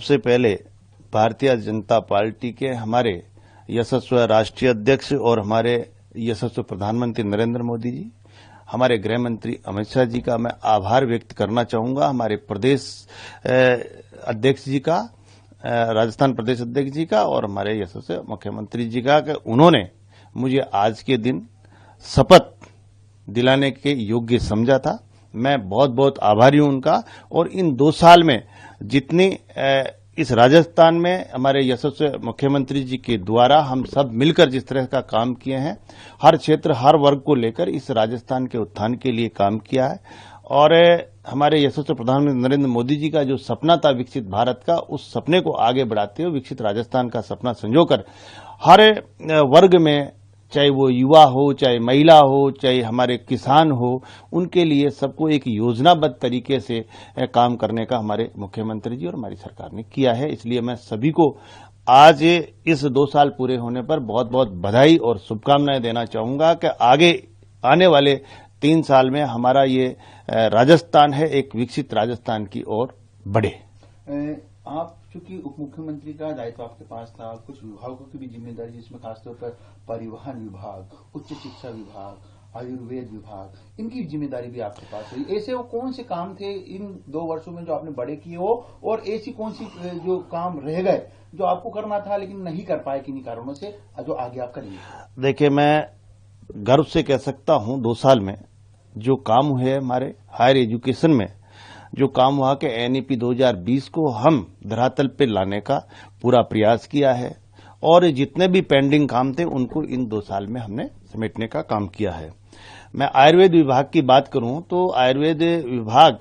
सबसे पहले भारतीय जनता पार्टी के हमारे यशस्वी राष्ट्रीय अध्यक्ष और हमारे यशस्वी प्रधानमंत्री नरेंद्र मोदी जी, हमारे गृह मंत्री अमित शाह जी का मैं आभार व्यक्त करना चाहूंगा। हमारे प्रदेश अध्यक्ष जी का, राजस्थान प्रदेश अध्यक्ष जी का और हमारे यशस्वी मुख्यमंत्री जी का कि उन्होंने मुझे आज के दिन शपथ दिलाने के योग्य समझा था। मैं बहुत बहुत आभारी हूं उनका। और इन 2 साल में जितनी इस राजस्थान में हमारे यशस्वी मुख्यमंत्री जी के द्वारा हम सब मिलकर जिस तरह का काम किए हैं, हर क्षेत्र हर वर्ग को लेकर इस राजस्थान के उत्थान के लिए काम किया है। और हमारे यशस्वी प्रधानमंत्री नरेंद्र मोदी जी का जो सपना था विकसित भारत का, उस सपने को आगे बढ़ाते हुए विकसित राजस्थान का सपना संजोकर हर वर्ग में, चाहे वो युवा हो, चाहे महिला हो, चाहे हमारे किसान हो, उनके लिए सबको एक योजनाबद्ध तरीके से काम करने का हमारे मुख्यमंत्री जी और हमारी सरकार ने किया है। इसलिए मैं सभी को आज इस 2 साल पूरे होने पर बहुत बहुत बधाई और शुभकामनाएं देना चाहूंगा कि आगे आने वाले 3 साल में हमारा ये राजस्थान है एक विकसित राजस्थान की ओर बढ़े। आप चूंकि उप मुख्यमंत्री का दायित्व आपके पास था, कुछ विभागों की भी जिम्मेदारी, जिसमें खासतौर पर परिवहन विभाग, उच्च शिक्षा विभाग, आयुर्वेद विभाग, इनकी जिम्मेदारी भी आपके पास हुई। ऐसे वो कौन से काम थे इन 2 वर्षों में जो आपने बड़े किए हो, और ऐसी कौन सी जो काम रह गए जो आपको करना था लेकिन नहीं कर पाए किन्हीं कारणों से, जो आगे आप करेंगे? देखिए, मैं गर्व से कह सकता हूं 2 साल में जो काम हुए हमारे हायर एजुकेशन में, जो काम हुआ कि एनईपी 2020 को हम धरातल पर लाने का पूरा प्रयास किया है। और जितने भी पेंडिंग काम थे उनको इन 2 साल में हमने समेटने का काम किया है। मैं आयुर्वेद विभाग की बात करूं तो आयुर्वेद विभाग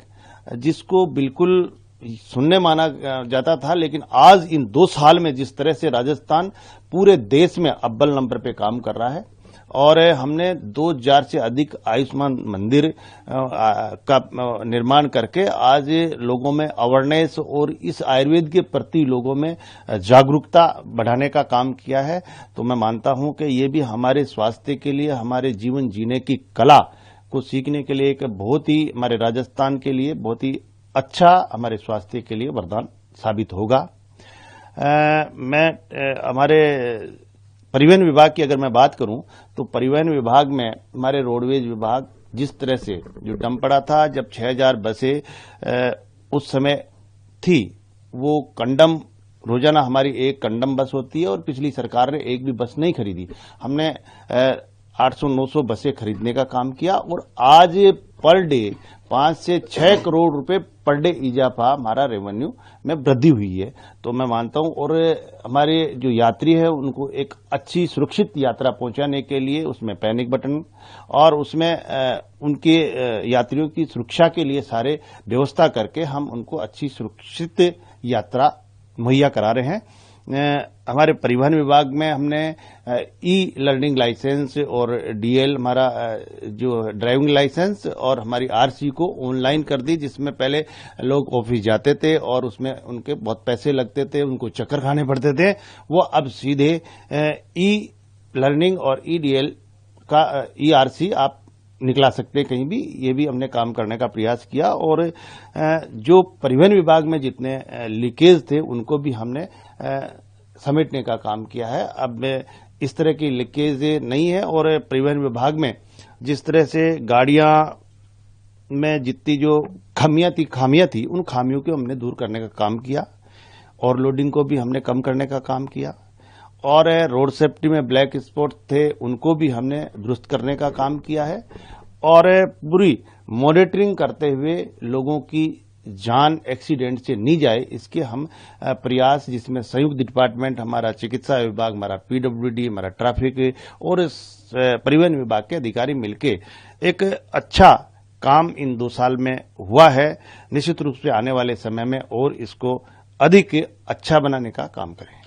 जिसको बिल्कुल सुनने माना जाता था, लेकिन आज इन 2 साल में जिस तरह से राजस्थान पूरे देश में अव्वल नंबर पे काम कर रहा है, और हमने 2000 से अधिक आयुष्मान मंदिर का निर्माण करके आज लोगों में अवेयरनेस और इस आयुर्वेद के प्रति लोगों में जागरूकता बढ़ाने का काम किया है। तो मैं मानता हूं कि ये भी हमारे स्वास्थ्य के लिए, हमारे जीवन जीने की कला को सीखने के लिए एक बहुत ही, हमारे राजस्थान के लिए बहुत ही अच्छा, हमारे स्वास्थ्य के लिए वरदान साबित होगा। मैं हमारे परिवहन विभाग की अगर मैं बात करूं तो परिवहन विभाग में हमारे रोडवेज विभाग जिस तरह से जो डम पड़ा था, जब 6000 बसें उस समय थी, वो कंडम, रोजाना हमारी एक कंडम बस होती है और पिछली सरकार ने एक भी बस नहीं खरीदी। हमने 800-900 बसें खरीदने का काम किया और आज पर डे 5 से 6 करोड़ रुपए पर डे इजाफा हमारा रेवेन्यू में वृद्धि हुई है। तो मैं मानता हूं, और हमारे जो यात्री है उनको एक अच्छी सुरक्षित यात्रा पहुंचाने के लिए उसमें पैनिक बटन और उसमें उनके यात्रियों की सुरक्षा के लिए सारे व्यवस्था करके हम उनको अच्छी सुरक्षित यात्रा मुहैया करा रहे हैं। हमारे परिवहन विभाग में हमने ई लर्निंग लाइसेंस और डीएल, हमारा जो ड्राइविंग लाइसेंस और हमारी आरसी को ऑनलाइन कर दी, जिसमें पहले लोग ऑफिस जाते थे और उसमें उनके बहुत पैसे लगते थे, उनको चक्कर खाने पड़ते थे। वो अब सीधे ई लर्निंग और ई डीएल का ई आरसी आप निकला सकते हैं कहीं भी। ये भी हमने काम करने का प्रयास किया और जो परिवहन विभाग में जितने लीकेज थे उनको भी हमने समेटने का काम किया है। अब इस तरह की लीकेज नहीं है। और परिवहन विभाग में जिस तरह से गाड़ियां में जितनी जो खामियां थी उन खामियों को हमने दूर करने का काम किया। ओवरलोडिंग को भी हमने कम करने का काम किया और रोड सेफ्टी में ब्लैक स्पॉट थे उनको भी हमने दुरुस्त करने का काम किया है। और पूरी मॉनिटरिंग करते हुए लोगों की जान एक्सीडेंट से नहीं जाए, इसके हम प्रयास, जिसमें संयुक्त डिपार्टमेंट, हमारा चिकित्सा विभाग, हमारा पीडब्ल्यूडी, हमारा ट्रैफिक और परिवहन विभाग के अधिकारी मिलके एक अच्छा काम इन 2 साल में हुआ है। निश्चित रूप से आने वाले समय में और इसको अधिक अच्छा बनाने का काम करें।